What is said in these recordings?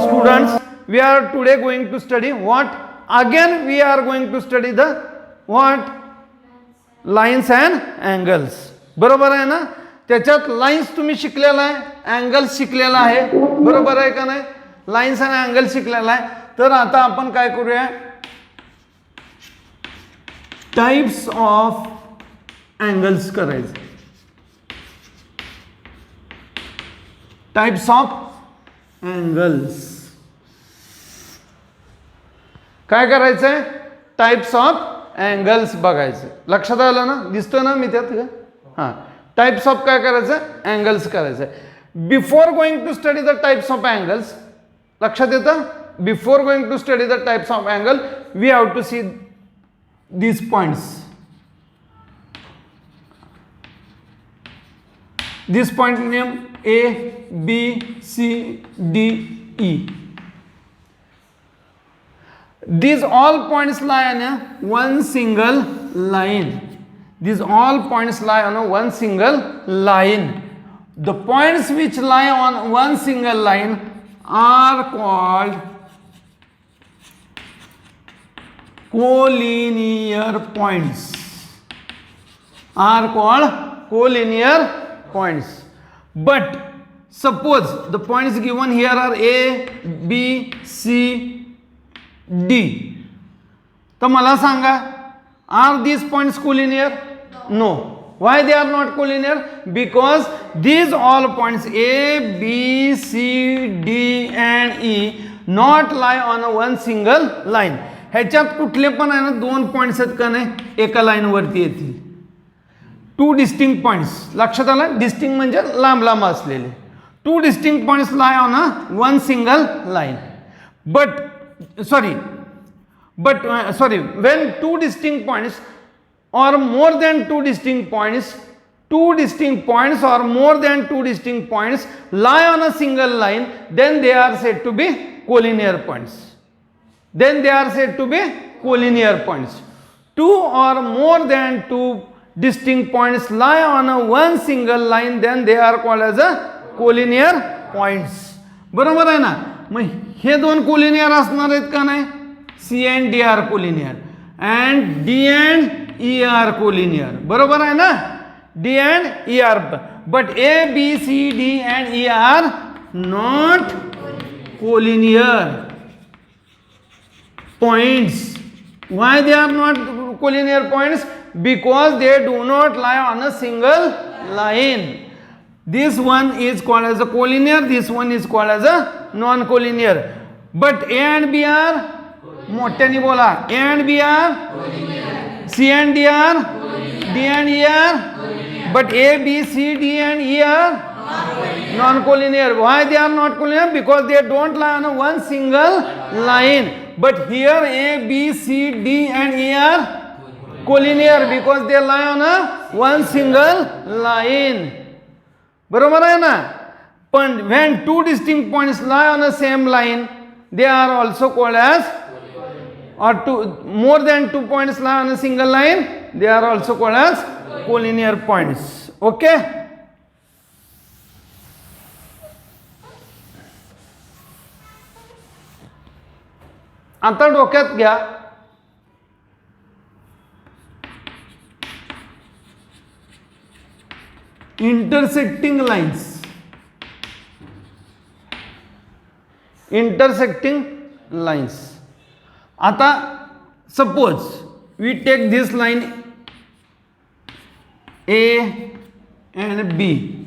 Students, we are today going to study what? Again we are going to study the what? Lines and angles. बरोबर आहे ना? त्याच्यात lines तुम्ही शिकलेला आहे, अँगल्स शिकलेला आहे, बरोबर आहे का नाही? लाइन्स आणि अँगल्स शिकलेला आहे. तर आता आपण काय करूया, टाइप्स ऑफ अँगल्स करायचे. टाइप्स ऑफ अँगल्स काय करायचंय, टाइप्स ऑफ अँगल्स बघायचे. लक्षात आलं ना? दिसतोय ना मी त्यात का? हां, टाइप्स ऑफ काय करायचं, अँगल्स करायचं. Before going to study the types of angles, लक्षात येतं, before going to study the types of angle we have to see these points. This point name A, B, C, D, E. These all points lie on a one single line. These all points lie on a one single line. The points which lie on one single line are called collinear points. Are called collinear points. But suppose the points given here are A, B, C, D. तर मला सांगा, are these points collinear? No. Why they are not collinear? Because these all points A, B, C, D and E not lie on a one single line. ह्याच्यात कुठले पण आहे ना, दोन points आहेत का नाही, एका लाईन वरती येतील. Two distinct points. लक्षात आलं? डिस्टिंक्ट म्हणजे लांब लांब असलेले. Two distinct points lie on a one single line. But sorry when two distinct points or more than two distinct points or more than two distinct points lie on a single line, then they are said to be collinear points. Then they are said to be collinear points. Two or more than two distinct points lie on a one single line, then they are called as a collinear points. बरोबर आहे ना? मग हे दोन collinear असणार आहेत का नाही? C and D are collinear and D and E are collinear. बरोबर आहे ना? D and E are, but A, B, C, D and E are not collinear points. Why they are not collinear points? Because they do not lie on a single line. This one is called as a collinear, this one is called as a non-collinear. But A and B are, मोठ्याने बोला, A and B are collinear. C and D are collinear. D and E are collinear. But A, B, C, D and E are non-collinear. Why they are not collinear? Because they don't lie on a one single line. But here A, B, C, D and E are collinear because they lie on a one single line. बरोबर आहे ना? पण when two distinct points lie on the same line, they are also called as, or two more than two points lie on a single line, they are also called as collinear points. Okay? आता डोक्यात घ्या, intersecting lines. Intersecting lines. आता suppose we take this line A and B.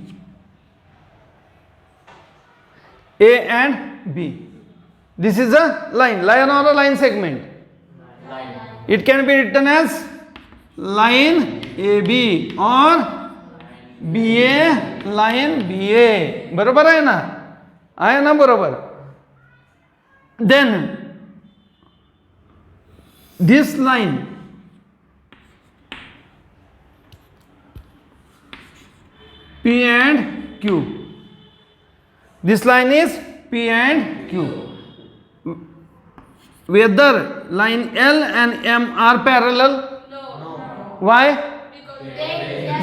A and B. This is a line or a line segment. Line. It can be written as line AB or BA line BA. बरोबर आहे ना? आहे ना? बरोबर. Then this line P and Q. This line is P and Q. Whether line L and M are parallel? No. Why? Because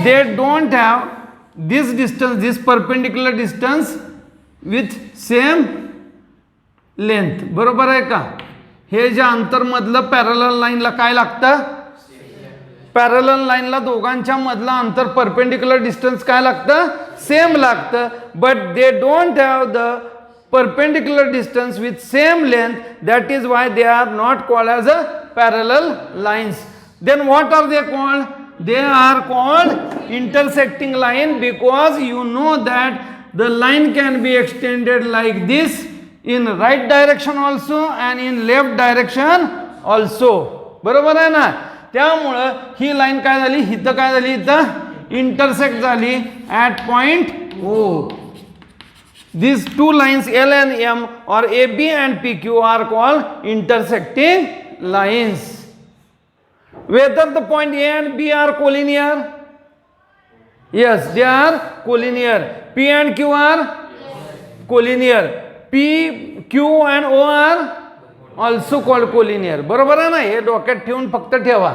they don't have this distance, this perpendicular distance with same length, बरोबर आहे का? हे जे अंतर मधलं parallel लाईनला काय लागतं? पॅरलल लाईनला दोघांच्या मधलं अंतर परपेंडिक्युलर डिस्टन्स काय लागतं? सेम लागतं. But they don't have the perpendicular distance with same length, that is why they are not called as a parallel lines. Then what are they called? They are called intersecting line, because you know that the line can be extended like this in right direction also and in left direction also. बरोबर आहे ना? त्यामुळं ही line काय झाली? इथं काय झाली? इथं इंटरसेक्ट झाली at point O. These two lines L and M or AB and PQ are called intersecting lines. Whether the point A and B are collinear? Yes, they are collinear. P and Q are collinear. P, Q and O are also called collinear. बरोबर आहे ना? हे डोक्यात ठेवून फक्त ठेवा.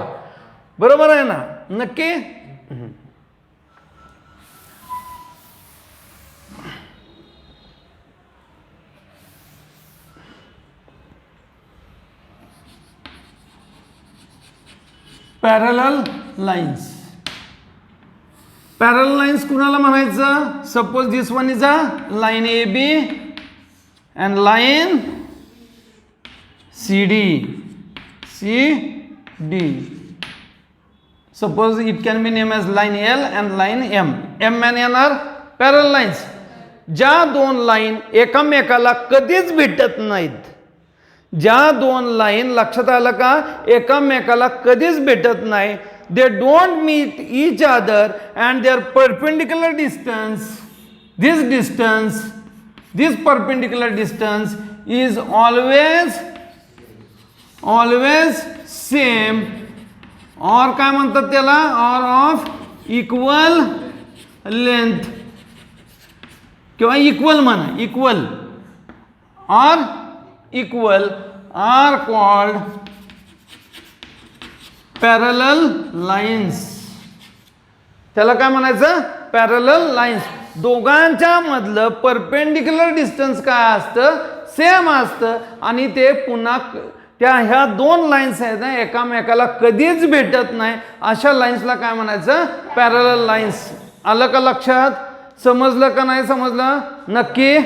बरोबर आहे ना? नक्की? Parallel lines. पॅरलल लाईन्स कुणाला म्हणायचं? Suppose this one is a line A B and line C D. Suppose it can be named as line L and line M. M and N are parallel lines. ज्या दोन line एकामेकाला कधीच भेटत नाहीत, ज्या दोन line लक्षात आलं का एकामेकाला कधीच भेटत नाही, they don't meet each other and their perpendicular distance, this perpendicular distance is always same, और काय म्हणतात त्याला? or of equal length किंवा इक्वल म्हणा, equal or equal are called parallel lines. त्याला काय म्हणायचं? Parallel lines. दोघांच्या मधलं परपेंडिक्युलर डिस्टन्स काय असतं? सेम असतं आणि ते पुन्हा त्या ह्या दोन लाईन्स आहेत ना एकामेकाला कधीच भेटत नाही, अशा लाईन्सला काय म्हणायचं? Parallel lines. आलं का लक्षात? समजलं का नाही समजलं? नक्की?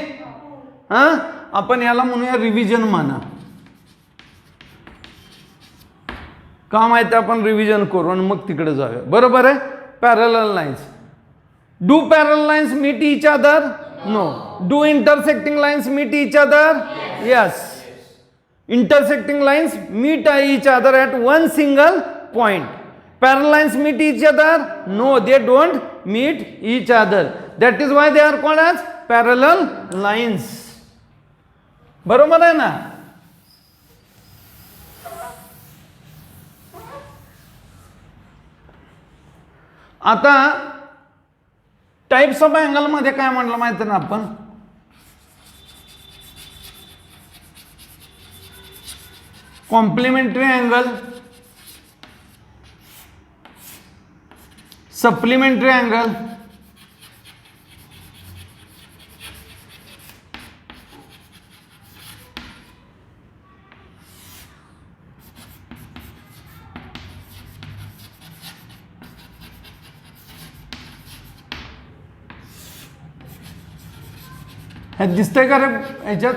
हां, आपण याला म्हणूया रिव्हिजन म्हणा. का माहिती? आपण रिव्हिजन करू आणि मग तिकडे जाऊया. बरोबर आहे? Parallel lines. Do parallel lines meet each other? No. Do intersecting lines meet each other? Yes. Intersecting lines meet each other at one single point. Parallel lines meet each other? No, they don't meet each other. That is why they are called as parallel lines. बरोबर आहे ना? आता types of angle मध्ये काय म्हटलं माहिती ना आपण? कॉम्प्लिमेंटरी अँगल, सप्लिमेंटरी अँगल, हे दिसतंय का रे ह्याच्यात?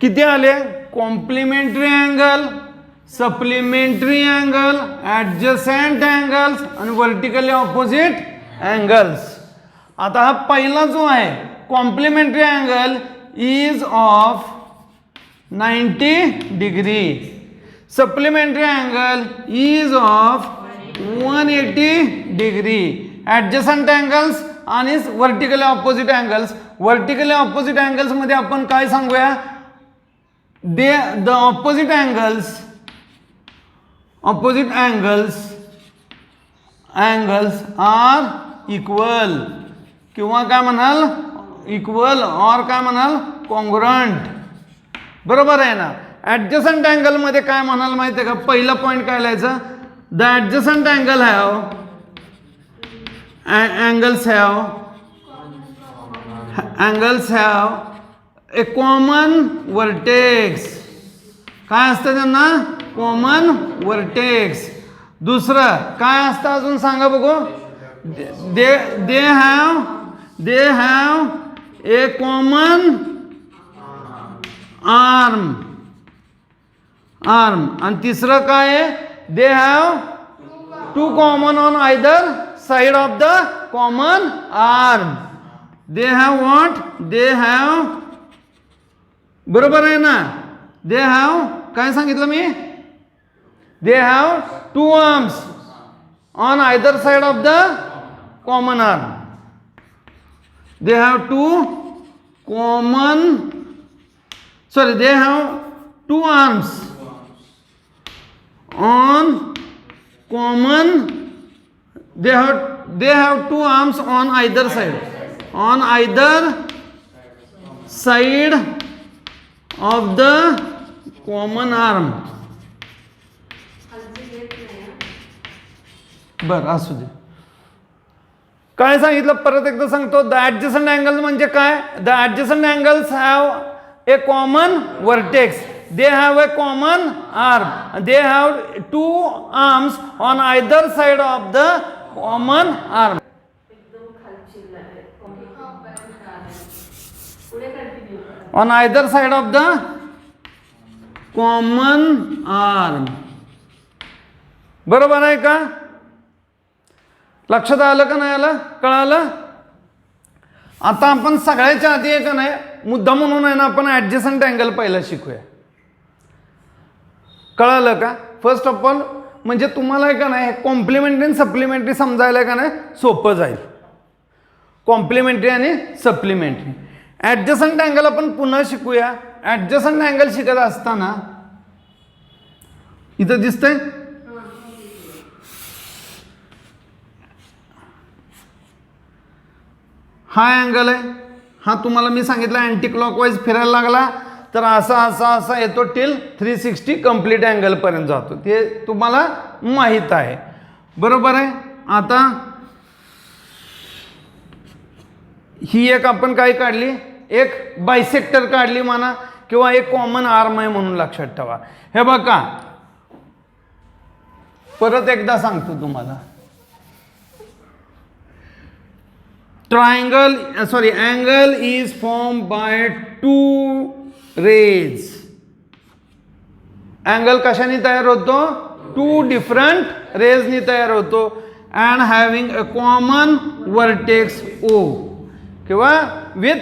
किती आले? Complementary angle, supplementary angle, adjacent angles आणि व्हर्टिकली ऑपोजिट अँगल्स. आता हा पहिला जो आहे complementary angle is of 90 degree, supplementary angle is of 180 degree, adjacent angles आणि vertically opposite angles. Vertically opposite angles मध्ये आपण काय सांगूया? the opposite angles are equal किंवा काय म्हणाल? इक्वल और काय म्हणाल? कॉन्ग्रुएंट. बरोबर आहे ना? ॲडजसंट अँगल मध्ये काय म्हणाल माहिती आहे का? पहिला पॉइंट काय लिहायचं? The adjacent angle have angles have a common vertex. काय असतं त्यांना? Common vertex. दुसरं काय असतं अजून सांगा बघू. They have a common arm. आणि तिसरं काय आहे? They have two common on either side of the common arm. They have what? They have, बरोबर आहे ना? दे हॅव काय सांगितलं मी? They have two arms on either side of the common arm. They have they have two arms on common, they have two arms on either side of the common arm. बरं असू दे. काय सांगितलं परत एकदा सांगतो. द ॲडजसंट अँगल म्हणजे काय? The adjacent angles have a common vertex, they have a common arm, they have two arms on either side of the common arm. On either side of the common arm. बरोबर आहे का? लक्षात आलं का नाही आलं? कळालं? आता आपण सगळ्याच्या आधी आहे का नाही मुद्दा म्हणून आहे ना आपण ॲडजसंट अँगल पहिला शिकूया. कळालं का? फर्स्ट ऑफ ऑल म्हणजे तुम्हाला आहे का नाही कॉम्प्लिमेंटरी आणि सप्लिमेंटरी समजायला का नाही सोपं जाईल. कॉम्प्लिमेंटरी आणि सप्लिमेंटरी. ॲडजसंट अँगल आपण पुन्हा शिकूया. ॲडजसंट अँगल शिकत असताना इथं दिसतंय हा अँगल आहे. हा तुम्हाला मी सांगितलं अँटी क्लॉकवाईज फिरायला लागला तर असा येतो टिल 360 कंप्लीट अँगल पर्यंत जातो. ते तुम्हाला माहीत आहे. बरोबर आहे. आता ही एक आपण काय काढली? एक बायसेक्टर काढली म्हणा किंवा एक कॉमन आर्म आहे म्हणून लक्षात ठेवा. हे बघा परत एकदा सांगतो तुम्हाला. angle is formed by two rays. Angle कशाने तयार होतो? टू डिफरंट रेजनी तयार होतो. And having a common vertex O किंवा विथ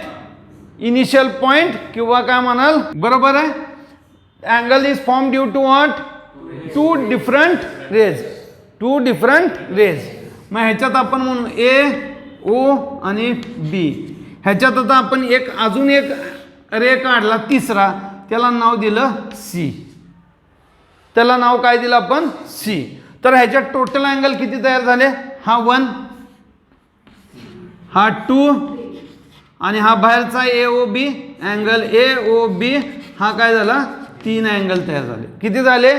इनिशियल पॉइंट किंवा काय म्हणाल? बरोबर आहे. Angle is form due to what? Two different rays. मग ह्याच्यात आपण म्हणू A O आणि B. ह्याच्यात आता आपण अजून एक रे काढला तिसरा, त्याला नाव दिलं C. त्याला नाव काय दिलं आपण? C. तर ह्याच्यात टोटल अँगल किती तयार झाले? हा 1, हा 2 आणि हा बाहेरचा AOB अँगल AOB हा काय झाला? 3 अँगल तयार झाले. किती झाले?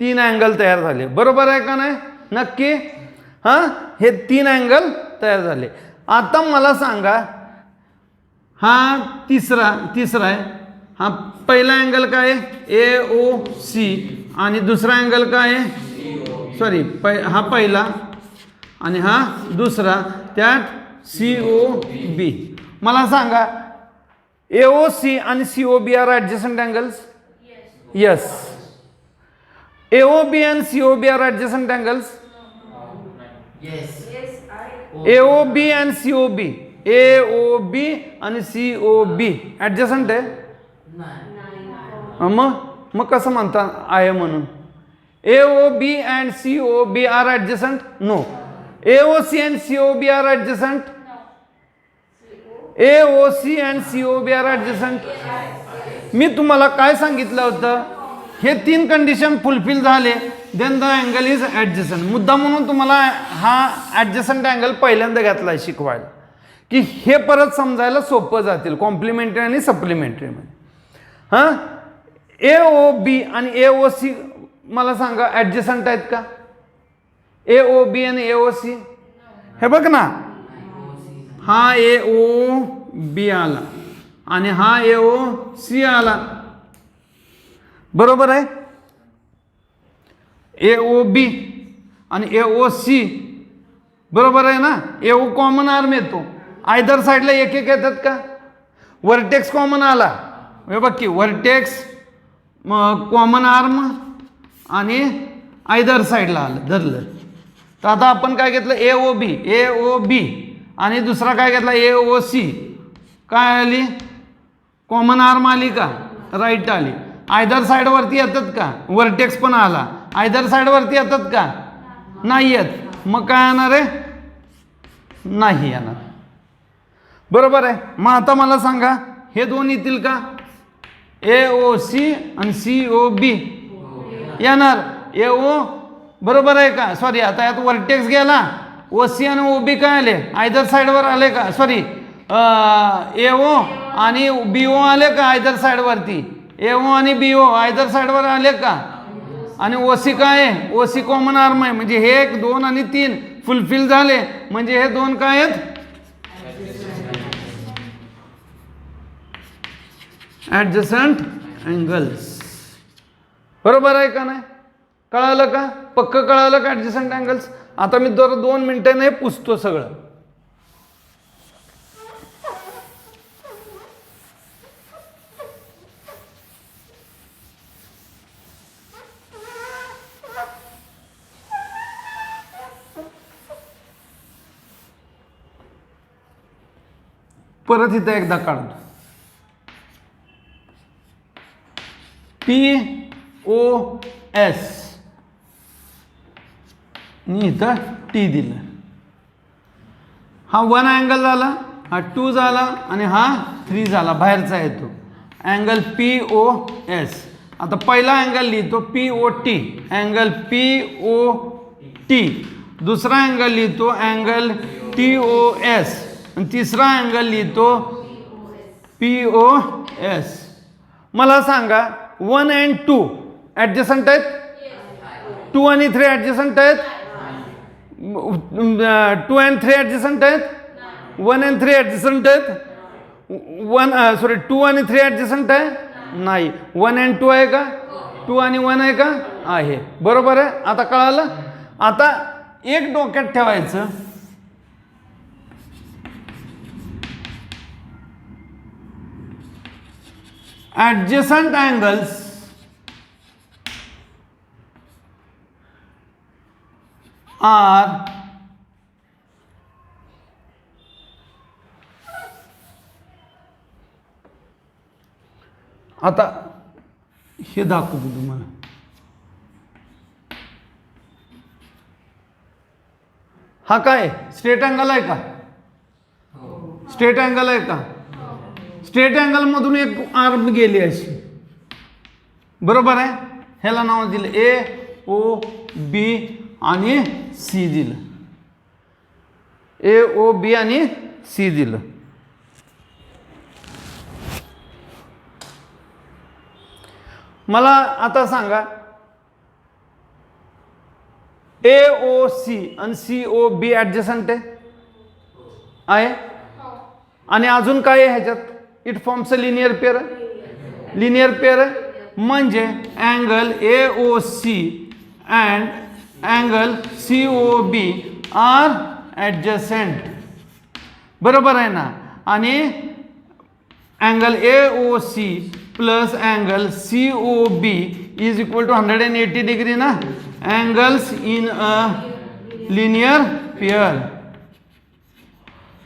3 अँगल तयार झाले. बरोबर आहे का नाही? नक्की. हां हे 3 अँगल तयार झाले. आता मला सांगा हा तिसरा आहे. हा पहिला अँगल काय आहे? AOC आणि दुसरा अँगल काय आहे? सॉरी हा पहिला आणि हा दुसरा, त्यात COB. मला सांगा AOC आणि COB are adjacent angles? Yes. AOB and COB are adjacent angles? Yes. AOB and COB. AOB आणि COB adjacent आहे? मग कसं म्हणता आहे म्हणून? AOB and COB are adjacent? No. AOC and COB are adjacent? AOC and COB are adjacent? मी तुम्हाला काय सांगितलं होतं? हे 3 कंडिशन फुलफिल झाले देन द अँगल इज ॲडजसंट. मुद्दा म्हणून तुम्हाला हा ॲडजसंट अँगल पहिल्यांदा घेतला शिकवायला की हे परत समजायला सोपं जातील कॉम्प्लिमेंटरी आणि सप्लिमेंटरीमध्ये. हां AOB आणि AOC मला सांगा ॲडजसंट आहेत का? AOB आणि AOC हे बघ ना, हा ए ओ बी आला आणि हा ए ओ सी आला, बरोबर आहे. ए ओ बी आणि ए ओ सी, बरोबर आहे ना. ए ओ कॉमन आर्म येतो, आयदर साईडला एक एक येतात का. वर्टेक्स कॉमन आला, हे बघ की वर्टेक्स कॉमन आर्म आणि आयदर साईडला आलं धरलं. तर आता आपण काय घेतलं, ए ओ बी आणि दुसरा काय घेतला ए ओ सी. काय आली, कॉमन आर्म आली का, राईट आली. आयदर साईडवरती येतात का, वर्टेक्स पण आला. आयदर साईडवरती येतात का, नाही येत. मग काय येणार आहे, नाही येणार, बरोबर आहे. मग आता मला सांगा, हे दोन येतील का, ए ओ सी आणि सी ओ बी येणार. ए ओ बरोबर आहे का, सॉरी आता यात वर्टेक्स गेला, ओ सी आणि ओ बी काय आले, आयदर साईडवर आले का, सॉरी ए ओ आणि बी ओ आले का आयदर साईडवरती. ए ओ आणि बी ओ आयदर साईडवर आले का. आणि ओ सी काय आहे, ओ सी कॉमन आर्म आहे. म्हणजे हे 1 2 आणि 3 फुलफिल झाले. म्हणजे हे दोन काय आहेत, ॲडजसंट अँगल्स, बरोबर आहे का नाही. कळालं का, पक्क कळालं का ॲडजसंट अँगल्स. आता मी 2 मिनिटांनी हे पुसतो सगळं. परत इथं एकदा काढतो, पी ओ एस आणि इथं टी दिलं. हा 1 अँगल झाला, हा 2 झाला आणि हा 3 झाला, बाहेरचा येतो अँगल पी ओ एस. आता पहिला अँगल लिहितो P O T, angle P O T. दुसरा अँगल लिहितो अँगल टी ओ एस आणि तिसरा अँगल लिहितो पी ओ एस. मला सांगा 1 and 2 ॲडजसंट आहेत, 2 आणि 3 ॲडजसंट आहेत, 2 and 3 ॲडजसंट आहेत, 1 and 3 ॲडजसंट आहेत, 2 आणि 3 ॲडजसंट आहे, नाही. 1 and 2 आहे का, 2 आणि 1 आहे का, आहे, बरोबर आहे. आता कळालं. आता एक डोक्यात ठेवायचं, adjacent angles are आता हे दाखवतो तुम्हाला. हा काय स्ट्रेट अँगल आहे का, स्ट्रेट अँगल आहे का. स्ट्रेट अँगल मधून एक आर्म गेली अशी, बरोबर आहे. ह्याला नाव दिलं ए ओ बी आणि सी दिलं, ए ओ बी आणि सी दिलं. मला आता सांगा ए ओ सी आणि सी ओ बी ॲडजसंट आहे आणि अजून काय आहे ह्याच्यात, it forms a linear pair, linear pair आहे. म्हणजे angle A O C and angle C O B are adjacent, बरोबर आहे ना. आणि angle A O C plus angle C O B is equal to 180 degree ना. Angles in a linear pair,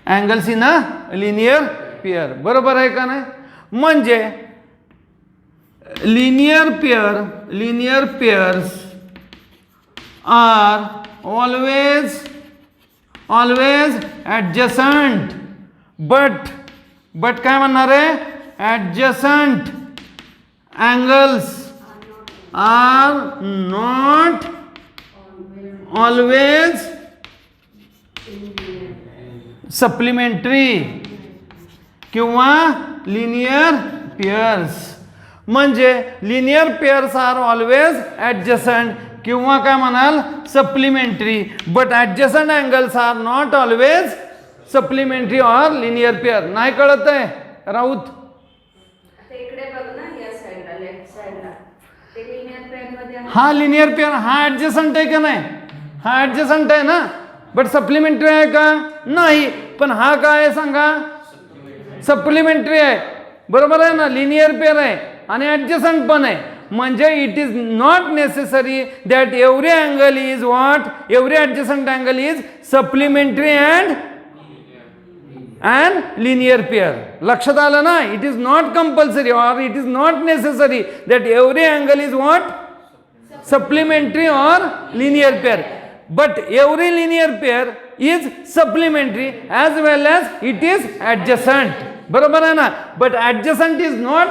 angles in a linear pair, बरोबर आहे का नाही. म्हणजे linear pair, linear pairs are always adjacent. But काय म्हणणार आहे, ॲडजसंट angles are not always supplementary किंवा लिनियर पेअर्स. म्हणजे linear pairs are always adjacent किंवा काय म्हणाल supplementary. But adjacent angles are not always supplementary or linear pair. नाही कळत आहे राऊत? इकडे बघ ना, या साइडला, लेफ्ट साइडला ते लिनियर पेअर मध्ये आहे. हा लिनियर पेअर, हा ॲडजसंट आहे का नाही? हा ॲडजसंट आहे ना, बट सप्लिमेंटरी आहे का? नाही. पण हा काय आहे सांगा? सप्लिमेंटरी आहे. बरोबर आहे ना, लिनियर पेअर आहे आणि ॲडजसंट पण आहे. म्हणजे it is not necessary that every angle is what, every adjacent angle is supplementary and linear pair. लक्षात आलं ना? It is not compulsory or it is not necessary that every angle is what, supplementary or linear pair, but every linear pair is supplementary as well as it is adjacent. बरोबर आहे ना? but adjacent is not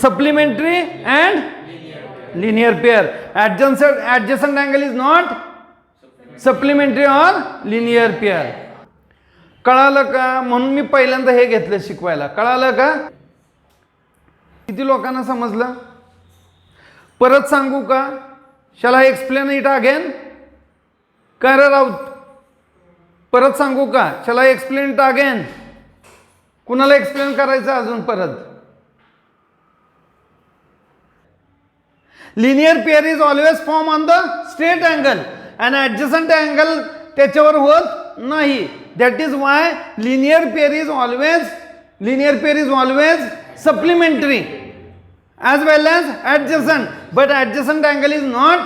supplementary and linear pair. Adjacent angle is not supplementary or linear pair. कळालं का? म्हणून मी पहिल्यांदा हे घेतलं शिकवायला. कळालं का? किती लोकांना समजलं? परत सांगू का? Shall I explain it again? काय रे राऊत, परत सांगू का? Shall I explain it again? कुणाला एक्सप्लेन करायचं अजून परत? Linear pair is always form on the straight angle and adjacent angle त्याच्यावर होत नाही. That is why linear pair is always supplementary as well as adjacent, but adjacent angle is not.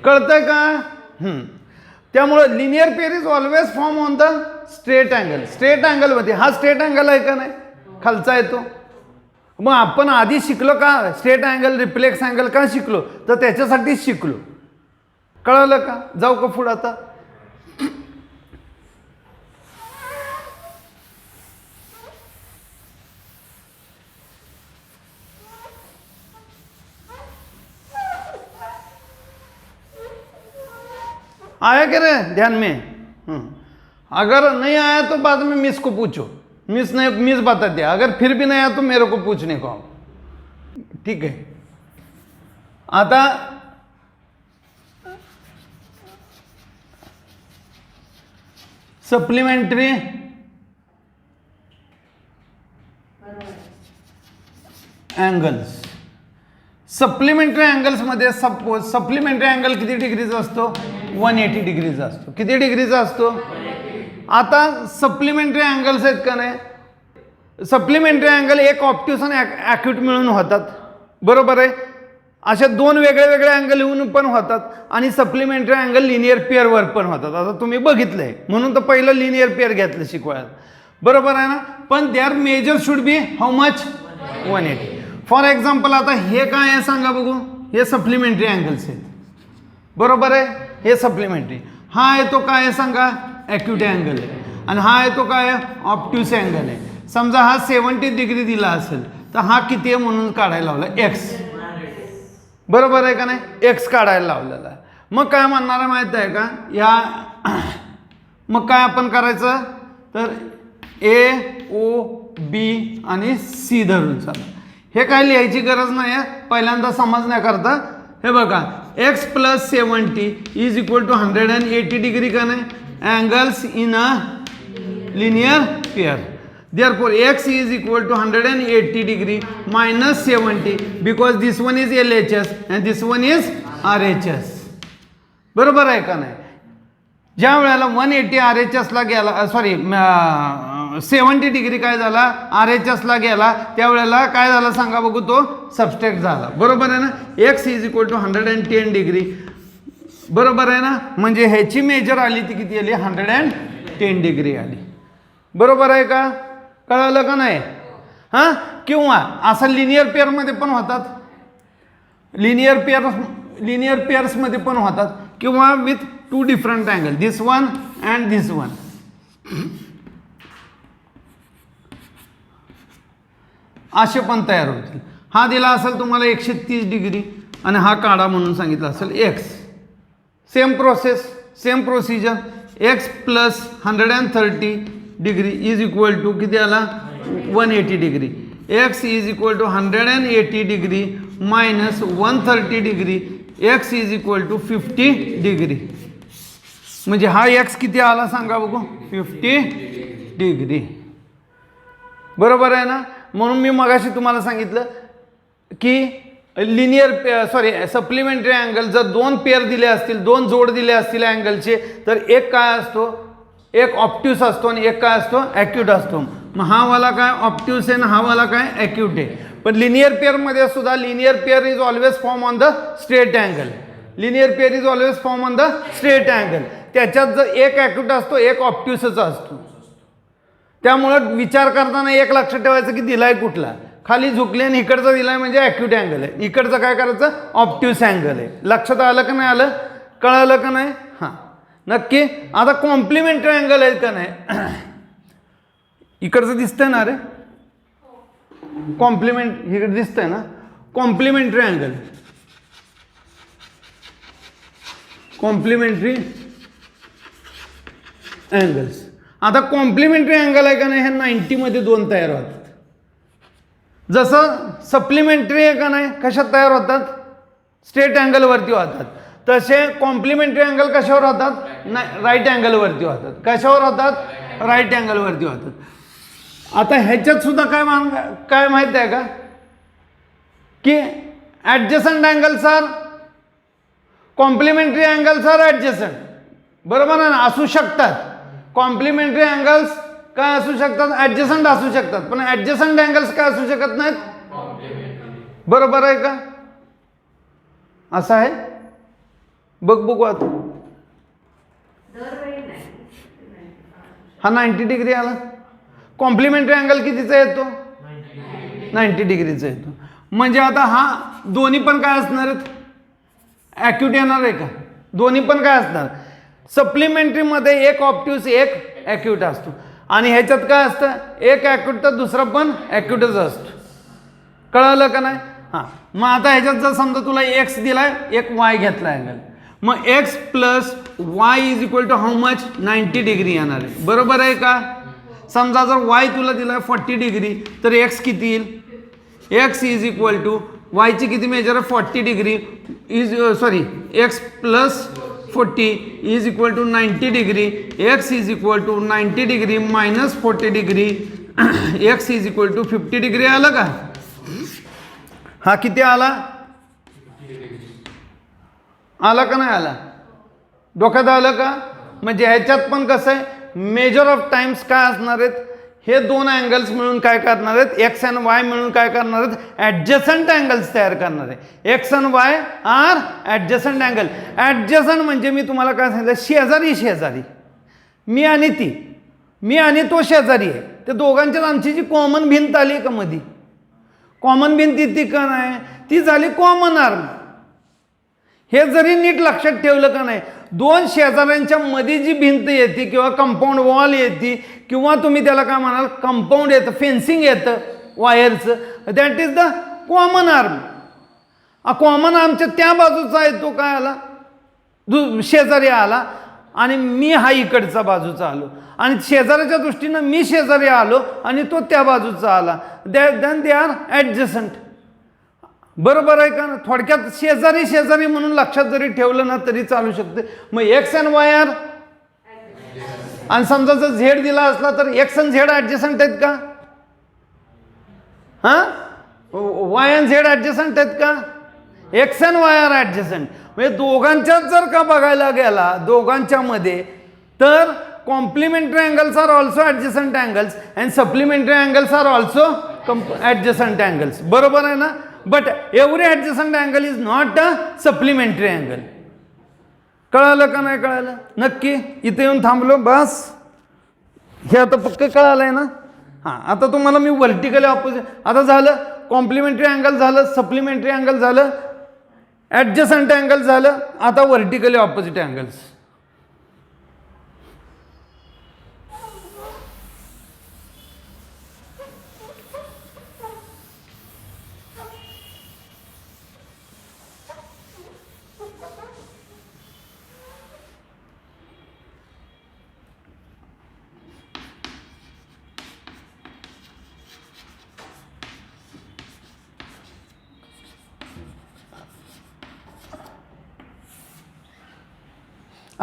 कळतंय का? त्यामुळे linear pair is always form on the straight angle. Straight angle मध्ये हा straight angle आहे का नाही? खालचा येतो. मग आपण आधी शिकलो का स्ट्रेट अँगल रिफ्लेक्स अँगल? का शिकलो? तर त्याच्यासाठीच शिकलो. कळलं का? जाऊ का पुढे आता? आया क्या रे ध्यान में? अगर नहीं आया तो बाद में मिस को पूछो. मिस बता दिया. अगर फिर भी नहीं आया तो मेरे को पूछने को. ठीक है. आता सप्लिमेंटरी अँगल्स. सप्लिमेंटरी अँगल्स मध्ये सपोज सप्लिमेंटरी अँगल किती डिग्रीचा असतो? 180 डिग्रीचा असतो. किती डिग्रीचा असतो? आता सप्लिमेंटरी अँगल्स आहेत का नाही? सप्लिमेंटरी अँगल एक ऑप्ट्यूस आणि ॲक्यूट मिळून होतात. बरोबर आहे? अशा दोन वेगळे वेगळे अँगल येऊन पण होतात आणि सप्लिमेंटरी अँगल लिनियर पेअरवर पण होतात. आता तुम्ही बघितलंय म्हणून तर पहिलं लिनियर पेअर घेतलं शिकवायला. बरोबर आहे ना? पण their measure should be how much? 180. For example आता हे काय आहे सांगा बघू? हे सप्लिमेंटरी अँगल्स आहेत. बरोबर आहे? हे सप्लिमेंटरी. हा आहे तो काय आहे सांगा? ॲक्यूट अँगल आहे. आणि हा आहे तो काय आहे? ऑप्ट्यूस अँगल आहे. समजा हा 70 डिग्री दिला असेल तर हा किती आहे म्हणून काढायला लावला? एक्स. बरोबर आहे का नाही? एक्स काढायला लावलेला आहे. मग काय म्हणणार आहे माहिती आहे का? मग काय आपण करायचं तर ए ओ बी आणि सी धरून चालू. हे काय लिहायची गरज नाही आहे, पहिल्यांदा समजण्याकरता. हे बघा x plus 70 is equal to 180 degree का नाही? Angles in a linear pair. Therefore x is equal to 180 degree minus 70 because this one is LHS and this one is RHS. बरोबर आहे का नाही? ज्या वेळेला 180 RHS ला गेला, सॉरी 70 डिग्री काय झाला? RHS ला गेला, त्यावेळेला काय झालं सांगा बघू? तो सबस्ट्रॅक्ट झाला. बरोबर आहे ना? x is equal to 110 degree. बरोबर आहे ना? म्हणजे ह्याची मेजर आली ती किती आली? 110 डिग्री आली. बरोबर आहे का? कळलं का नाही? हां. किंवा असं लिनियर पेअरमध्ये पण होतात. लिनियर पेअर्समध्ये पण होतात किंवा with 2 different angle, this one and this one. असे पण तयार होतील. हा दिला असेल तुम्हाला 130 डिग्री आणि हा काढा म्हणून सांगितलं असेल x. Same process, same procedure. X plus 130 degree is equal to किती आला? 180 degree. x is equal to 180 degree minus 130 degree, x is equal to 50 degree. म्हणजे हा x किती आला सांगा बघू, 50 डिग्री. बरोबर आहे ना. म्हणून मी मगाशी तुम्हाला सांगितलं की लिनियर सप्लिमेंटरी अँगल जर दोन पेअर दिले असतील, दोन जोड दिले असतील अँगलचे, तर एक काय असतो, एक ऑप्ट्यूस असतो आणि एक काय असतो, ॲक्यूट असतो. मग हा वाला काय ऑप्ट्यूस आहे आणि हा वाला काय ॲक्यूट आहे. पण लिनियर पेअरमध्ये सुद्धा linear pair is always form on the straight angle. Linear pair is always form on the straight angle. त्याच्यात जर एक ॲक्यूट असतो, एक ऑप्ट्यूसच असतो. त्यामुळं विचार करताना एक लक्षात ठेवायचं की दिलाय कुठला, खाली झुकले आणि इकडचा दिलाय म्हणजे ॲक्यूट अँगल आहे, इकडचं काय करायचं, ऑप्ट्यूस अँगल आहे. लक्षात आलं का नाही आलं, कळालं का नाही. हां नक्की. आता कॉम्प्लिमेंटरी अँगल आहेत का नाही, इकडचं दिसतंय ना रे, कॉम्प्लिमेंट इकडे दिसतंय ना, कॉम्प्लिमेंटरी अँगल, कॉम्प्लिमेंटरी अँगल्स. आता कॉम्प्लिमेंटरी अँगल आहे का नाही, हे 90 मध्ये दोन तयार होतात. जसं सप्लिमेंटरी आहे का नाही, कशात तयार होतात, स्ट्रेट अँगलवरती होतात. तसे कॉम्प्लिमेंटरी अँगल कशावर होतात, राईट अँगलवरती होतात. कशावर होतात, राईट अँगलवरती होतात. आता ह्याच्यात सुद्धा काय माहिती आहे का, की adjacent angles are complementary angles are adjacent. बरोबर आहे ना, असू शकतात. कॉम्प्लिमेंटरी अँगल्स काय असू शकतात, ॲडजसंट असू शकतात. पण ॲडजसंट अँगल्स काय असू शकत नाहीत. बरोबर आहे का, असं आहे. बघू आता हा 90 डिग्री आला. कॉम्प्लिमेंटरी अँगल कितीचा येतो, 90 डिग्रीचा येतो. म्हणजे आता हा दोन्ही पण काय असणार आहेत, ॲक्यूट येणार आहे का, दोन्ही पण काय असणार. सप्लिमेंटरीमध्ये एक ऑप्ट्यूस एक ॲक्यूट असतो आणि ह्याच्यात काय असतं, एक ॲक्यूट तर दुसरा पण ॲक्यूटच असतो. कळलं का नाही. हां मग आता ह्याच्यात जर समजा तुला एक्स दिलाय, एक वाय घेतला अँगल, मग x plus y is equal to how much, 90 degree येणार आहे. बरोबर आहे का. समजा जर वाय तुला दिलाय 40 डिग्री, तर एक्स किती येईल, एक्स इज इक्वल टू वायची किती मेजर आहे, 40 degree is x plus 40 is equal to 90 degree. X is equal to 90 degree minus 40 degree, x is equal to 50 degree. आलं का. हा किती आला, आला का नाही आला, डोक्यात आलं का. म्हणजे ह्याच्यात पण कसं आहे, मेजर ऑफ टाइम्स काय असणार आहेत, हे दोन अँगल्स मिळून काय करणार आहेत, एक्स अँड वाय मिळून काय करणार आहेत, ॲडजसंट अँगल्स तयार करणार आहे. X and Y are adjacent angle. Adjacent म्हणजे मी तुम्हाला काय सांगितलं, शेजारी शेजारी, मी आणि तो शेजारी आहे. त्या दोघांच्यात आमची जी कॉमन भिंत आली का मधी, कॉमन भिंत ती का नाही, ती झाली कॉमन आर्म. हे जरी नीट लक्षात ठेवलं का नाही, दोन शेजाऱ्यांच्या मध्ये जी भिंत येते किंवा कंपाऊंड वॉल येते किंवा तुम्ही त्याला काय म्हणाल, कंपाऊंड येतं, फेन्सिंग येतं वायरचं, that is the common arm. Common आर्मच्या त्या बाजूचा आहे तो काय आला, शेजारी आला आणि मी हा इकडचा बाजूचा आलो आणि शेजाऱ्याच्या दृष्टीनं मी शेजारी आलो आणि तो त्या बाजूचा आला. Then they are adjacent. बरोबर आहे का. थोडक्यात शेजारी शेजारी म्हणून लक्षात जरी ठेवलं ना तरी चालू शकते. मग एक्स अँड वाय आर, आणि समजा जर झेड दिला असला तर एक्स अँड झेड ॲडजसंट आहेत का, हां वाय अँड झेड ॲडजसंट आहेत का, X and Y are adjacent. म्हणजे दोघांच्यात जर का बघायला गेला दोघांच्या मध्ये, तर complementary angles are also adjacent angles and supplementary angles are also adjacent angles. बरोबर आहे ना. But every adjacent angle is not a supplementary angle. कळालं का नाही कळालं, नक्की. इथे येऊन थांबलो बस, हे आता पक्क कळालंय ना. हां आता तुम्हाला मी व्हर्टिकली ऑपोजिट, आता झालं कॉम्प्लिमेंटरी अँगल झालं, सप्लिमेंटरी अँगल झालं, ॲडजसंट अँगल झालं, आता व्हर्टिकली ऑपोजिट अँगल्स.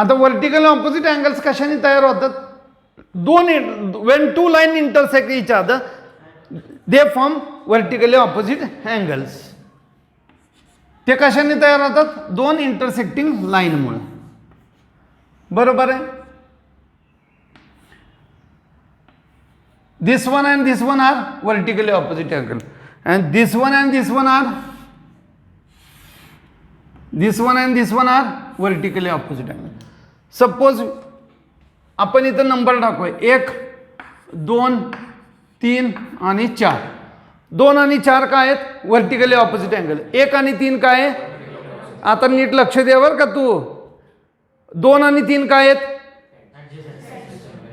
आता वर्टिकल ऑपोजिट अँगल्स कशाने तयार होतात? When two line intersect each other they form vertically opposite angles. ते कशाने तयार होतात? दोन इंटरसेक्टिंग लाईनमुळे. बरोबर आहे. This one and this one are vertically opposite angle and this one and this one are vertically opposite angle. Suppose आपण इथं नंबर टाकूया 1 2 3 आणि 4. 2 आणि 4 काय आहेत? Vertically opposite angle. 1 आणि 3 काय आहे? आता नीट लक्ष दे बरं का तू. 2 आणि 3 काय आहेत?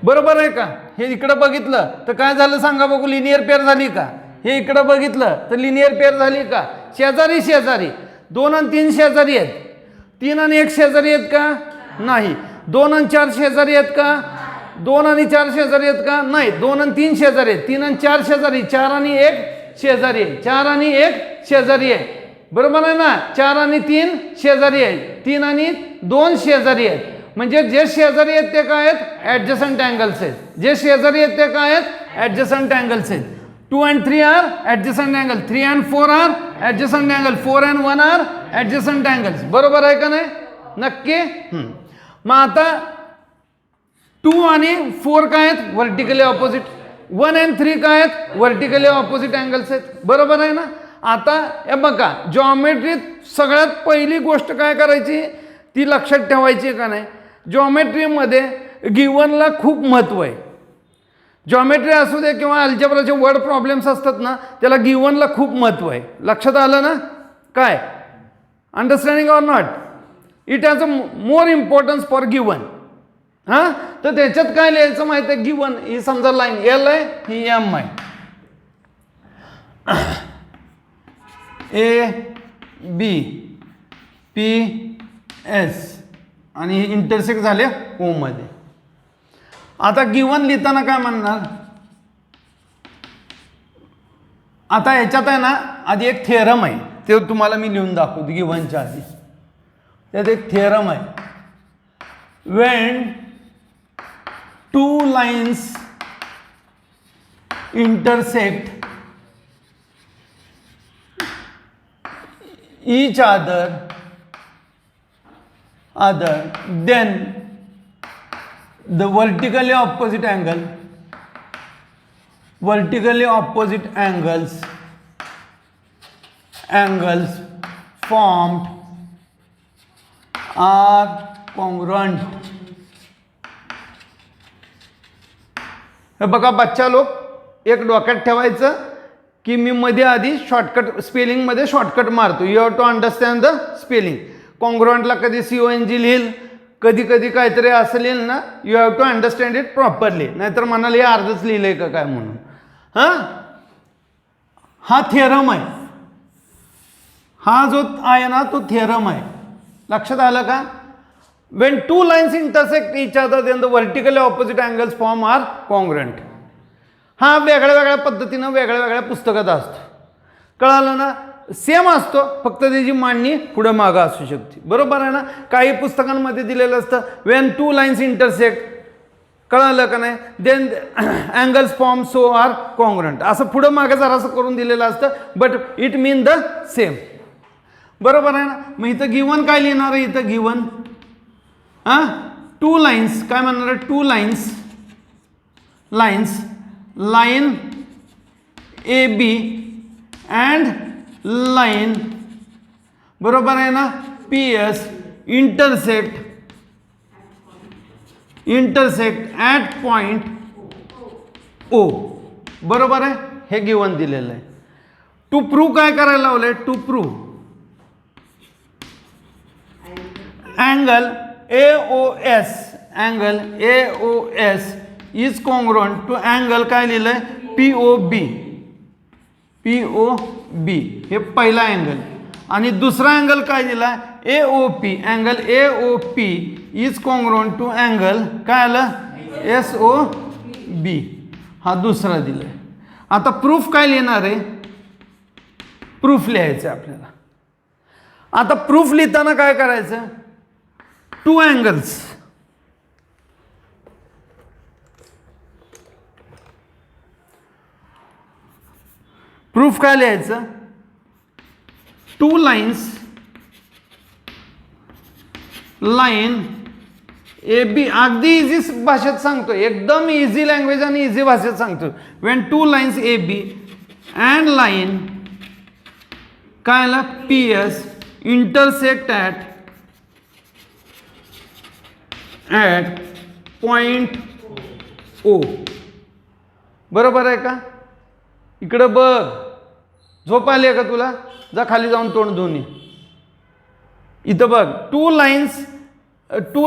बरोबर आहे का? हे इकडं बघितलं तर काय झालं सांगा बघू? लिनियर पेअर झाली का? हे इकडं बघितलं तर लिनियर पेअर झाली का? शेजारी शेजारी. 2 आणि 3 शेजारी आहेत. 3 आणि 1 शेजारी आहेत का? नाही. 2 आणि 4 शेजारी आहेत का? 2 आणि 4 शेजारी आहेत का? नाही. 2 आणि 3 शेजारी आहेत. 3 आणि 4 शेजारी. 4 आणि 1 शेजारी आहे. 4 आणि 1 शेजारी आहे. बरोबर आहे ना? 4 आणि 3 शेजारी आहे. 3 आणि 2 शेजारी आहेत. म्हणजे जे शेजारी आहेत ते काय आहेत? ॲडजसंट अँगल्स आहेत. जे शेजारी आहेत ते काय आहेत? ॲडजसंट अँगल्स आहेत. 2 and 3 are adjacent angle. 3 and 4 are adjacent angle. 4 and 1 are adjacent angles. बरोबर आहे का नाही? नक्की. मग आता 2 आणि 4 काय आहेत? Vertically opposite. 1 and 3 काय आहेत? वर्टिकली ऑपोजिट अँगल्स आहेत. बरोबर आहे ना? आता हे बघा, जॉमेट्रीत सगळ्यात पहिली गोष्ट काय करायची ती लक्षात ठेवायची का नाही? जॉमेट्रीमध्ये गिवनला खूप महत्त्व आहे. जॉमेट्री असू दे किंवा अल्जेब्राचे वर्ड प्रॉब्लेम्स असतात ना, त्याला गिवनला खूप महत्त्व आहे. लक्षात आलं ना? काय? Understanding or not? It has a more importance for given. हां, तर त्याच्यात काय लिहायचं माहिती आहे? गिवन ही समजा लाईन एल आहे, ही एम आहे. ए बी पी एस आणि इंटरसेक्ट झाले ओ मध्ये. आता गिवन लिहिताना काय म्हणणार? आता ह्याच्यात आहे ना आधी एक थेरम आहे, ते तुम्हाला मी लिहून दाखवतो गिवनच्या आधी. त्यात एक थेरम आहे. Wien two lines intersect each other then the vertically opposite angles formed are congruent. हे बघा बच्चा लोक, एक डोक्यात ठेवायचं की मी मध्ये आधी शॉर्टकट स्पेलिंगमध्ये शॉर्टकट मारतो. You have to understand the spelling. कॉन्ग्रुएंटला कधी CONG लिहिल, कधी कधी काहीतरी असं लिहिल ना. You have to understand it properly. नाहीतर म्हणाल हे अर्धच लिहिलंय का काय म्हणून. हा थेरम आहे. हा जो आहे ना तो थेरम आहे. लक्षात आलं का? When two lines intersect each other then the vertically opposite angles form are congruent. हा वेगळ्या वेगळ्या पद्धतीनं वेगळ्या वेगळ्या पुस्तकात असतो. कळालं ना? सेम असतो, फक्त त्याची मांडणी पुढं मागं असू शकते. बरोबर आहे ना? काही पुस्तकांमध्ये दिलेलं असतं वेन टू लाईन्स इंटरसेक्ट. कळालं का नाही? Then angles form so are congruent. असं पुढं मागं जरासं करून दिलेलं असतं, but it mean the same. बरोबर आहे ना? मग इथं गिवन काय लिहिणार आहे? इथं गिवन टू लाईन्स काय म्हणणार आहे? Two lines line AB and line बरोबर आहे ना PS intersect at point O. बरोबर आहे? हे गिवन दिलेलं आहे. टू प्रूव्ह काय करायला लावलंय? To prove angle AOS is congruent to angle काय लिहिलंय? POB हे पहिला अँगल. आणि दुसरा अँगल काय दिला? AOP. Angle AOP is congruent to angle काय आलं? SOB. हा दुसरा दिलाय. आता प्रूफ काय लिहिणार आहे? प्रूफ लिहायचं आपल्याला. आता प्रूफ लिहिताना काय करायचं? टू अँगल्स प्रूफ काय लिहायचं, two lines line A B, अगदी इझी भाषेत सांगतो, एकदम इझी लँग्वेज आणि इझी भाषेत सांगतो. When two lines A B and line काय आला P S intersect at point O. बरोबर आहे का? इकडं बघ, झोप आली आहे का तुला? जा खाली जाऊन तोंड धुवून ये. इथं बघ, two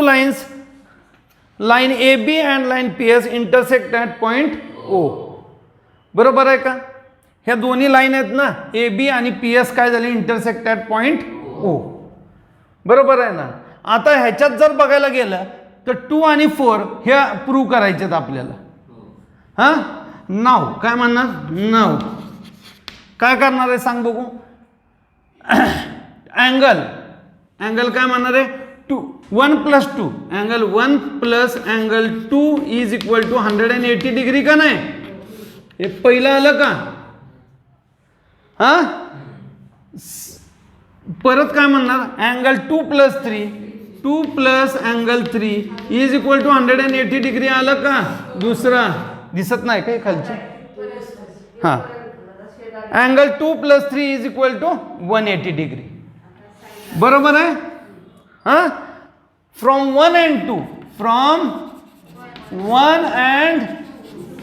lines line A B and line P S intersect at point O. बरोबर आहे का? ह्या दोन्ही लाईन आहेत ना, ए बी आणि पी एस काय झाले, इंटरसेक्ट ॲट पॉइंट ओ. बरोबर आहे ना? आता ह्याच्यात जर बघायला गेलं तर 2 आणि 4 ह्या प्रूव्ह करायच्यात आपल्याला. हां, नाव काय म्हणणार, नाव काय करणार आहे सांग बघू. अँगल काय म्हणणार आहे, 1 + 2 angle 1 + angle 2 is equal to 180 degree का नाही? हे पहिलं आलं का? हां, परत काय म्हणणार, angle 2 + 3 is equal to 180 degree आलं का? दुसरा दिसत नाही काही खालची. हां, angle 2 + 3 is equal to 180 degree. बरोबर आहे? हां, फ्रॉम 1 and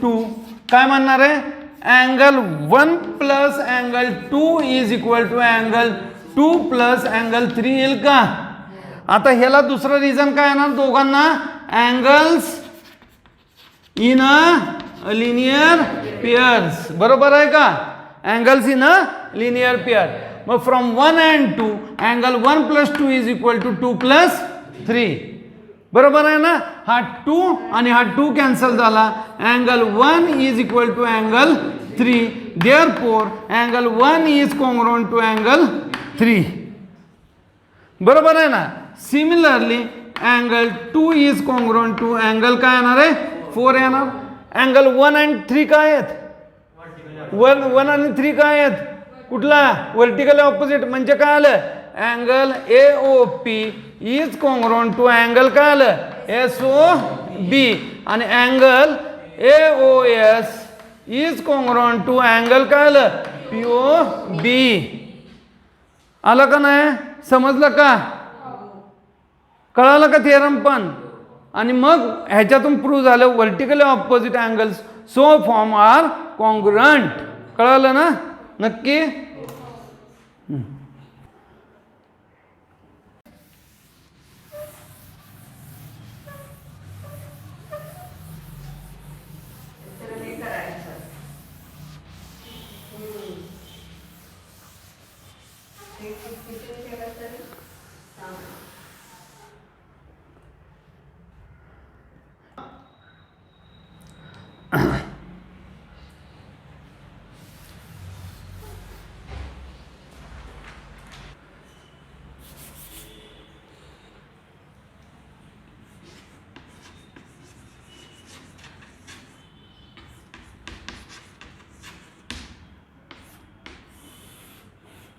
2 काय म्हणणार आहे, angle 1 + angle 2 is equal to angle 2 + angle 3 येईल का? आता ह्याला दुसरं रिझन काय येणार, दोघांना angles in a linear pairs. बरोबर आहे का? Angles in a linear pair. मग from 1 and 2 angle 1 + 2 is equal to 2 + 3. बरोबर आहे ना? हा 2 आणि हा 2 कॅन्सल झाला. Angle 1 is equal to angle 3. Therefore angle 1 is congruent to angle 3. बरोबर आहे ना? Similarly angle 2 is congruent to angle काय येणार आहे, 4 येणार. अँगल 1 and 3 काय आहेत, 1 आणि 3 काय आहेत, कुठला, व्हर्टिकल ऑपोजिट. म्हणजे काय आलं, angle AOP is congruent to angle काय आलं, SOB. आणि angle AOS is congruent to angle काय आलं, POB. आलं का नाही, समजलं का, कळालं का थिअरम पण. आणि मग ह्याच्यातून प्रूव्ह झालं vertically opposite angles so form are congruent. कळालं ना नक्की.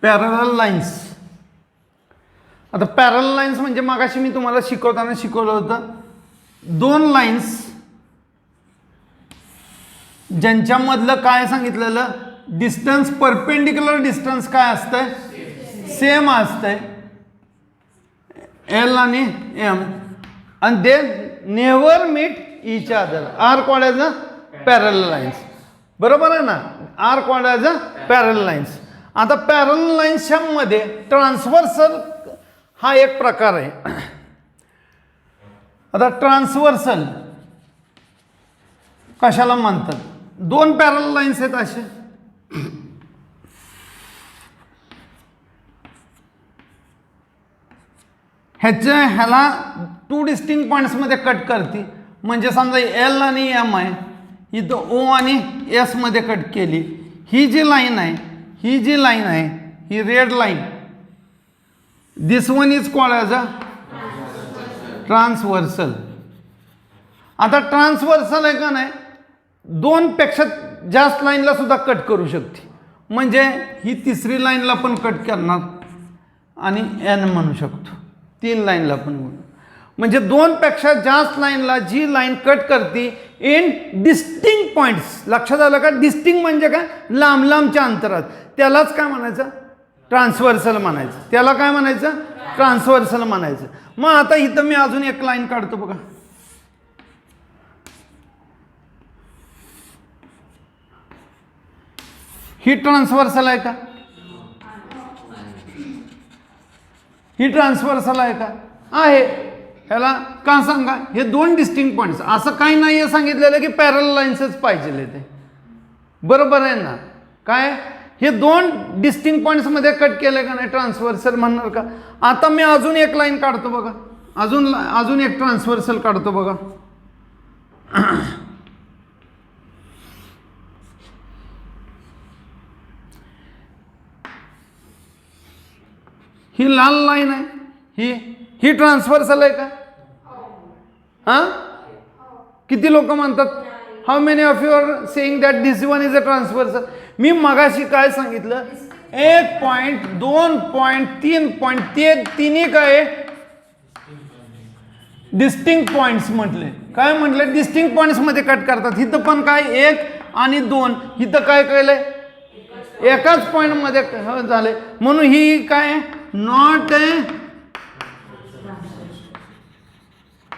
Parallel lines. आता पॅरलल लाईन्स म्हणजे मगाशी मी तुम्हाला शिकवताना शिकवलं होतं, 2 लाईन्स ज्यांच्यामधलं काय सांगितलेलं, डिस्टन्स, परपेंडिक्युलर डिस्टन्स काय असतंय, सेम असतंय, L आणि M, आणि they never meet each other, are called as a parallel lines. बरोबर आहे ना, are called as a parallel lines. आता पॅरलल लाईन्सच्या मध्ये ट्रान्सव्हर्सल हा एक प्रकार आहे. आता ट्रान्सव्हर्सल कशाला म्हणतात, 2 पॅरलल लाईन्स आहेत असे, ह्याला 2 डिस्टिंक्ट पॉईंट्समध्ये कट करते. म्हणजे समजा L आणि M आहे, इथं O आणि S मध्ये कट केली. ही जी लाईन आहे, ही red line, this one is called as a transversal. आता ट्रान्सव्हर्सल आहे का नाही, 2 पेक्षा जास्त लाईनला सुद्धा कट करू शकते. म्हणजे ही तिसरी लाईनला पण कट करणार आणि एन म्हणू शकतो, 3 लाईनला पण म्हणू. म्हणजे 2 पेक्षा जास्त लाईनला जी लाईन कट करते इन डिस्टिंक्ट पॉईंट्स. लक्षात आलं का? डिस्टिंक्ट म्हणजे काय? लांब लांबच्या अंतरात. त्यालाच काय म्हणायचं? ट्रान्सव्हर्सल म्हणायचं. त्याला काय म्हणायचं? ट्रान्सव्हर्सल म्हणायचं. मग आता इथं मी अजून एक लाईन काढतो बघा. ही ट्रान्सव्हर्सल आहे का? ही ट्रान्सव्हर्सल आहे का? आहे. ह्याला का सांगा? हे 2 डिस्टिंक्ट पॉईंट्स. असं काही नाही आहे सांगितलेलं की पॅरल लाईन्सच पाहिजे ते. बरोबर आहे ना? काय हे 2 डिस्टिंक्ट पॉईंट्समध्ये कट केलं का नाही, ट्रान्सव्हर्सल म्हणणार का? आता मी अजून एक लाईन काढतो बघा. अजून एक ट्रान्सव्हर्सल काढतो बघा. ही लाल लाईन आहे, ही ट्रान्सव्हर्सल आहे का? हां, किती लोक म्हणतात? How many of you are saying that this one is a transversal? मी मगाशी काय सांगितलं? 1 पॉईंट, 2 पॉईंट, 3 पॉईंट, ते तिन्ही काय डिस्टिंक्ट पॉईंट्स म्हटले. काय म्हटले? डिस्टिंक्ट पॉईंट्स मध्ये कट करतात. इथं पण काय 1 आणि 2, इथं काय केलंय? एकाच पॉईंट मध्ये झाले. म्हणून ही काय? Not a.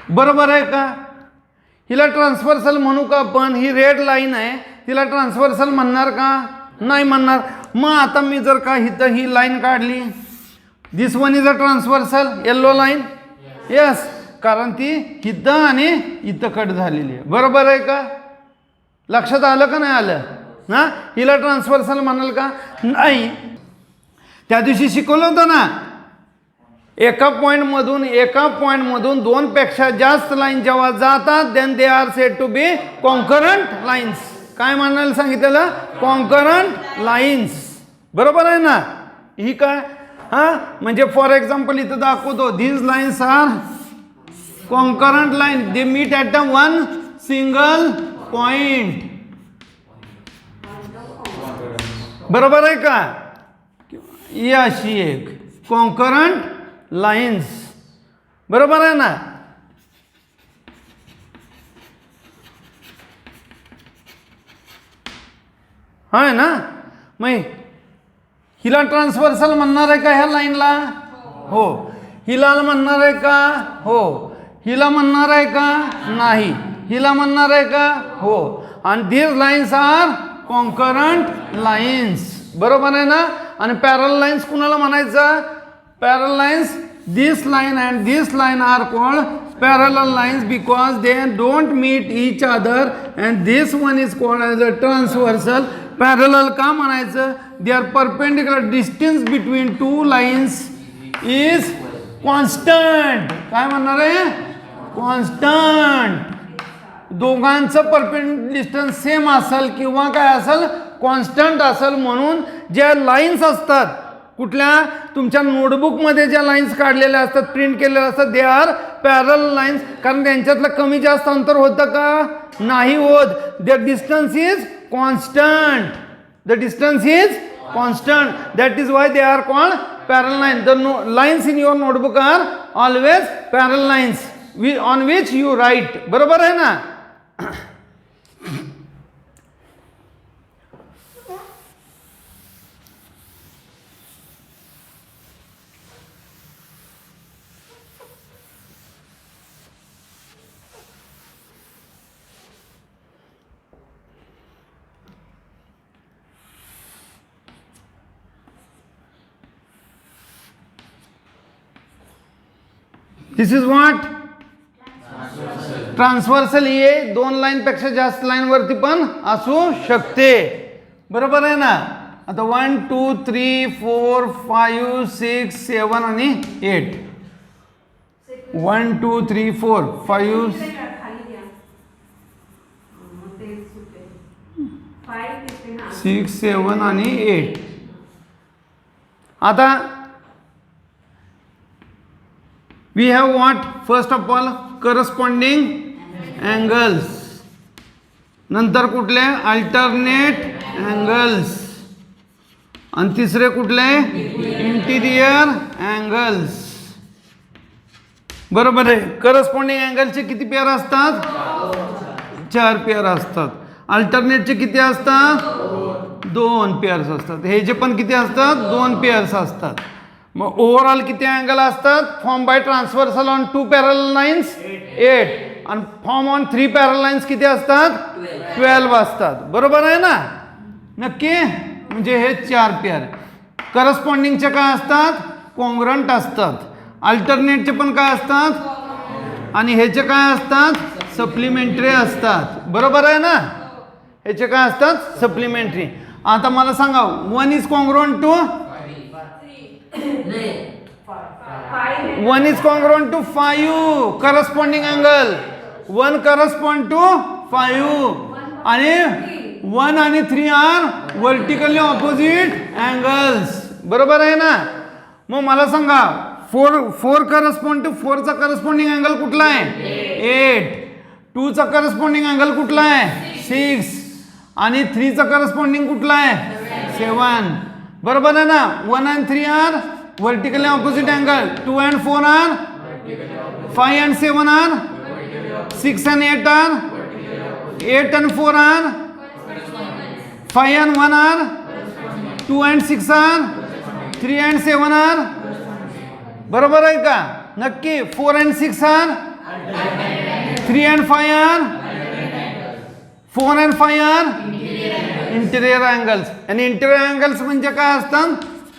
बरोबर आहे का? हिला ट्रान्सव्हर्सल म्हणू का आपण? ही रेड लाईन आहे, तिला ट्रान्सव्हर्सल म्हणणार का? नाही म्हणणार. मग आता मी जर का इथं ही लाईन काढली, this one is a transversal, yellow line. Yes, कारण ती इथं आणि इथं कट झालेली आहे. बरोबर आहे का? लक्षात आलं का नाही आलं? हां, हिला ट्रान्सव्हर्सल म्हणाल का? नाही. त्या दिवशी शिकवलं होतं ना, एका पॉईंटमधून 2 पेक्षा जास्त लाईन जेव्हा जातात then they are said to be concurrent lines. काय म्हणायला सांगितलेलं? Concurrent lines. बरोबर आहे ना? ही काय? हां, म्हणजे फॉर एक्झाम्पल इथं दाखवतो, these lines are concurrent line, they meet at the one single point. बरोबर आहे का? ही अशी एक कॉन्करंट लाईन्स. बरोबर आहे ना? आहे ना? मग हिला ट्रान्सव्हर्सल म्हणणार आहे का ह्या लाईनला? हो. हिला म्हणणार आहे का? हो. हिला म्हणणार आहे का? नाही. हिला म्हणणार आहे का? हो. आणि these lines are concurrent lines. बरोबर आहे ना? आणि पॅरल लाईन्स कुणाला म्हणायचं? Parallel lines, this line and this line are called parallel lines because they don't meet each other and this one is called as a transversal. Parallel का म्हणायचं? Their perpendicular distance between two lines is constant. काय म्हणणार आहे? Constant. दोघांचं perpendicular distance same असेल किंवा काय असेल? कॉन्स्टंट असेल. म्हणून ज्या लाईन्स असतात, कुठल्या तुमच्या नोटबुकमध्ये ज्या लाईन्स काढलेल्या असतात, प्रिंट केलेल्या असतात, दे आर पॅरल लाईन्स. कारण त्यांच्यातलं कमी जास्त अंतर होतं का? नाही होत. The distance is constant. The distance is constant. That is why they are called parallel line. The lines in your notebook are always parallel lines on which you write. बरोबर आहे ना? This is what? ट्रान्सव्हर्सल. हे 2 line पेक्षा जास्त line वरती पण असू शकते. बरोबर आहे ना? आता 1 2 3 4 5 6 7 आणि 8. 1 2 3 4 5 6 7 आणि 8. आता we have what? First of all corresponding angles. नंतर कुठले? alternate angles. आणि तिसरे कुठले इंटिरियर अँगल्स. बरोबर आहे. करस्पॉन्डिंग अँगलचे किती पेअर असतात 4 पेअर असतात. अल्टरनेटचे किती असतात 2 पेअर्स असतात. हे जे पण किती असतात 2 पेअर्स असतात. मग ओव्हरऑल किती अँगल असतात form by transversal on 2 parallel lines 8 आणि फॉर्म ऑन 3 पॅरलल लाईन्स किती असतात 12 असतात. बरोबर आहे ना नक्की. म्हणजे हे 4 पेअर. करस्पॉन्डिंगचे काय असतात कॉन्ग्रंट असतात. अल्टरनेटचे पण काय असतात आणि ह्याचे काय असतात सप्लिमेंटरी असतात. बरोबर आहे ना. ह्याचे काय असतात सप्लिमेंटरी. आता मला सांगा 1 is congruent to 1 is congruent to 5 corresponding angle. 1 correspond to 5 आणि 1 आणि 3 आर vertically opposite angles. बरोबर आहे ना. मग मला सांगा 4 correspond to 4 चा corresponding angle कुठला आहे 8. 2 चा corresponding angle कुठला आहे 6 आणि 3 चा corresponding कुठला आहे 7. बरोबर आहे ना. 1 and 3 are vertically opposite angle. 2 and 4 are 5 and 7 are 6 and 8 are 8 and 4 are 5 and 1 are 2 and 6 are 3 and 7 are. बरोबर आहे का नक्की. 4 and 6 are 3 and 5 are 4 and 5 are interior angles. आणि इंटिरियर अँगल्स म्हणजे काय असतात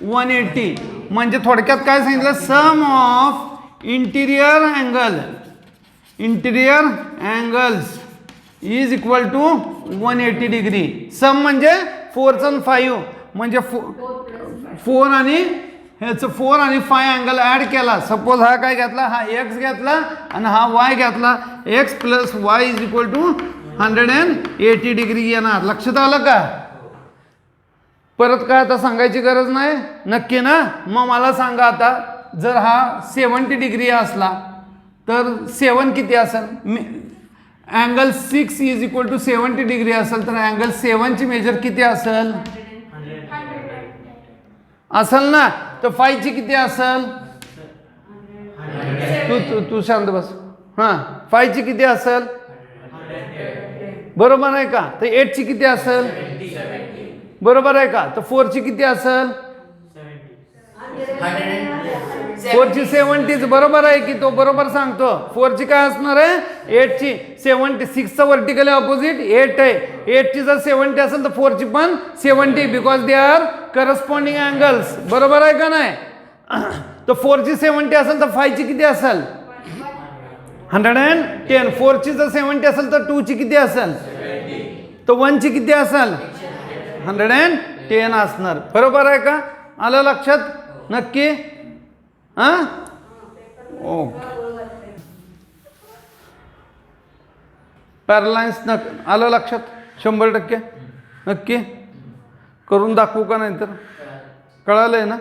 180. म्हणजे थोडक्यात काय सांगितलं sum of interior angles is equal to 180 degree. Sum म्हणजे 4 आणि 5 म्हणजे 4 आणि ह्याचं 4 आणि 5 अँगल ॲड केला. सपोज हा काय घेतला हा x घेतला आणि हा y घेतला. x plus y is equal to 180 degree येणार. लक्षात आलं का. परत काय आता सांगायची गरज नाही नक्की ना. मग मला सांगा आता जर हा 70 डिग्री असला तर 7 किती असेल. Angle 6 is equal to 70 degree असेल तर अँगल 7 ची मेजर किती असेल ना. तर 5 ची किती असेल तू शांत बस. हां 5 ची किती असेल बरोबर आहे का. तर 8 ची किती असेल बरोबर आहे का. तर 4 ची किती असेल 4 ची 70 बरोबर आहे की. तो बरोबर सांगतो. 4 ची काय असणार आहे 8 ची 70. 6 चा वर्टिकली ऑपोजिट 8 आहे. 8 ची जर 70 असेल तर 4 ची पण 70 because they are corresponding angles. बरोबर आहे का नाही. तर 4 ची 70 असेल तर 5 ची किती असेल 110. 4 ची जर 70 असेल तर 2 ची किती असेल तर 1 ची किती असेल 110 असणार. बरोबर आहे का. आलं लक्षात नक्की. हां ओके. पॅरलाइन्स आलं लक्षात 100% नक्की. करून दाखवू का नाही तर कळालंय ना.